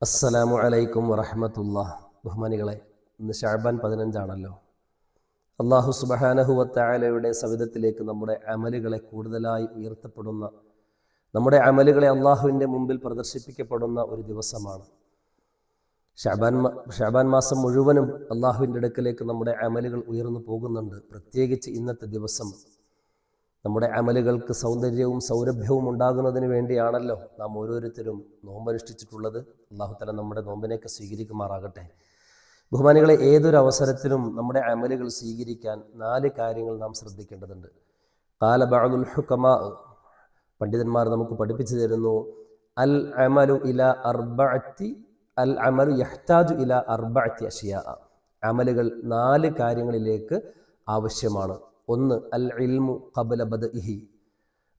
അസ്സലാമു അലൈക്കും വറഹ്മത്തുള്ളാഹി. ബഹുമാനികളെ, ഇന്ന് ശഅബാൻ 15 അല്ലാഹു സുബ്ഹാനഹു വ തആലയുടെ സവിധത്തിലേക്ക് നമ്മുടെ അമലുകളെ കൂടുതലായി ഉയർത്തപ്പെടുന്ന, നമ്മുടെ അമലുകളെ അള്ളാഹുവിൻ്റെ മുമ്പിൽ പ്രദർശിപ്പിക്കപ്പെടുന്ന ഒരു ദിവസമാണ്. ശഅബാൻ മാസം മുഴുവനും അള്ളാഹുവിൻ്റെ അടുക്കലേക്ക് നമ്മുടെ അമലുകൾ ഉയർന്നു പോകുന്നുണ്ട്. പ്രത്യേകിച്ച് ഇന്നത്തെ ദിവസം നമ്മുടെ അമലുകൾക്ക് സൗന്ദര്യവും സൗരഭ്യവും ഉണ്ടാകുന്നതിന് വേണ്ടിയാണല്ലോ നാം ഓരോരുത്തരും നോമ്പനുഷ്ഠിച്ചിട്ടുള്ളത്. അല്ലാഹു തആല നമ്മുടെ നോമ്പിനെയൊക്കെ സ്വീകരിക്കുമാറാകട്ടെ. ബഹുമാനികളെ, ഏതൊരു അവസരത്തിലും നമ്മുടെ അമലുകൾ സ്വീകരിക്കാൻ 4 കാര്യങ്ങൾ നാം ശ്രദ്ധിക്കേണ്ടതുണ്ട്. ഖാല ബഅദുൽ ഹുകമാ, പണ്ഡിതന്മാർ നമുക്ക് പഠിപ്പിച്ചു തരുന്നു, അൽ അമലു യഹ്താജു ഇലാ അർബഅത്തി അഷ്യാ. അമലുകൾ 4 കാര്യങ്ങളിലേക്ക് ആവശ്യമാണ്. 1, അൽ ഇൽമു ഖബ്ല ബദ്ഇഹി.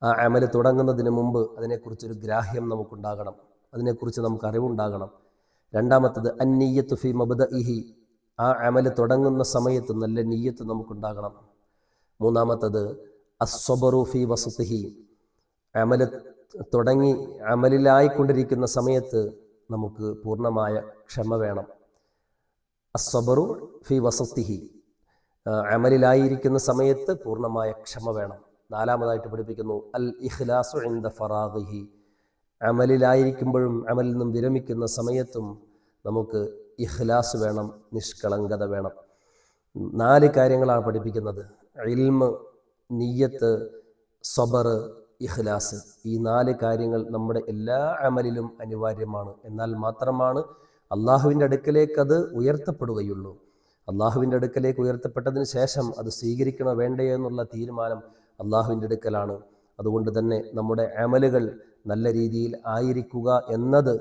ആ അമൽ തുടങ്ങുന്നതിന് മുമ്പ് അതിനെക്കുറിച്ചൊരു ഗ്രാഹ്യം നമുക്കുണ്ടാകണം, അതിനെക്കുറിച്ച് നമുക്ക് അറിവുണ്ടാകണം. 2-മത്തത് അന്നിയ്യത്തു ഫി മബ്ദഇഹി. ആ അമൽ തുടങ്ങുന്ന സമയത്ത് നല്ല നിയ്യത്ത് നമുക്കുണ്ടാകണം. 3-മത്തത് അസ്സബ്റു ഫി വസ്തിഹി. അമൽ തുടങ്ങി അമലിലായിക്കൊണ്ടിരിക്കുന്ന സമയത്ത് നമുക്ക് പൂർണ്ണമായ ക്ഷമ വേണം. അസ്സബ്റു ഫി വസ്തിഹി, അമലിലായിരിക്കുന്ന സമയത്ത് പൂർണ്ണമായ ക്ഷമ വേണം. 4-മതായിട്ട് പഠിപ്പിക്കുന്നു അൽ ഇഖ്ലാസു ഇൻദ ഫറാഗിഹി. അമലിലായിരിക്കുമ്പോഴും അമലിൽ നിന്നും വിരമിക്കുന്ന സമയത്തും നമുക്ക് ഇഖ്ലാസ് വേണം, നിഷ്കളങ്കത വേണം. 4 കാര്യങ്ങളാണ് പഠിപ്പിക്കുന്നത്: ഇൽമ്, നിയ്യത്ത്, സബർ, ഇഖ്ലാസ്. ഈ 4 കാര്യങ്ങൾ നമ്മുടെ എല്ലാ അമലിലും അനിവാര്യമാണ്. എന്നാൽ മാത്രമാണ് അള്ളാഹുവിൻ്റെ അടുക്കലേക്ക് അത് ഉയർത്തപ്പെടുകയുള്ളൂ. അള്ളാഹുവിൻ്റെ അടുക്കലേക്ക് ഉയർത്തപ്പെട്ടതിന് ശേഷം അത് സ്വീകരിക്കണോ വേണ്ടയോ എന്നുള്ള തീരുമാനം അള്ളാഹുവിൻ്റെ അടുക്കലാണ്. അതുകൊണ്ട് തന്നെ നമ്മുടെ അമലുകൾ നല്ല രീതിയിൽ ആയിരിക്കുക എന്നത്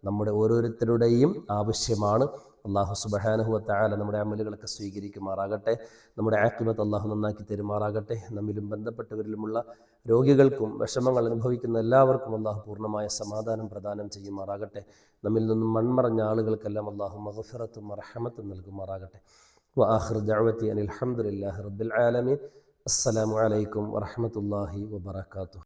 നമ്മുടെ ഓരോരുത്തരുടെയും ആവശ്യമാണ്. അല്ലാഹു സുബ്ഹാനഹു വ തആല നമ്മുടെ അമലുകളൊക്കെ സ്വീകരിക്കുമാറാകട്ടെ. നമ്മുടെ ആഖിബത്ത് അല്ലാഹു നന്നാക്കി തരുമാറാകട്ടെ. നമ്മിലും ബന്ധപ്പെട്ടവരിലുമുള്ള രോഗികൾക്കും വിഷമങ്ങൾ അനുഭവിക്കുന്ന എല്ലാവർക്കും അല്ലാഹു പൂർണ്ണമായ സമാധാനം പ്രദാനം ചെയ്യുമാറാകട്ടെ. നമ്മിൽ നിന്നും മൺമറഞ്ഞ ആളുകൾക്കെല്ലാം അല്ലാഹു മഗ്ഫിറത്തും റഹ്മത്തും നൽകുമാറാകട്ടെ. വആഖിറു ദഅവതി അനിൽ ഹംദുലില്ലാഹി റബ്ബിൽ ആലമീൻ. അസ്സലാമു അലൈക്കും വറഹ്മത്തുള്ളാഹി വബറകാതുഹു.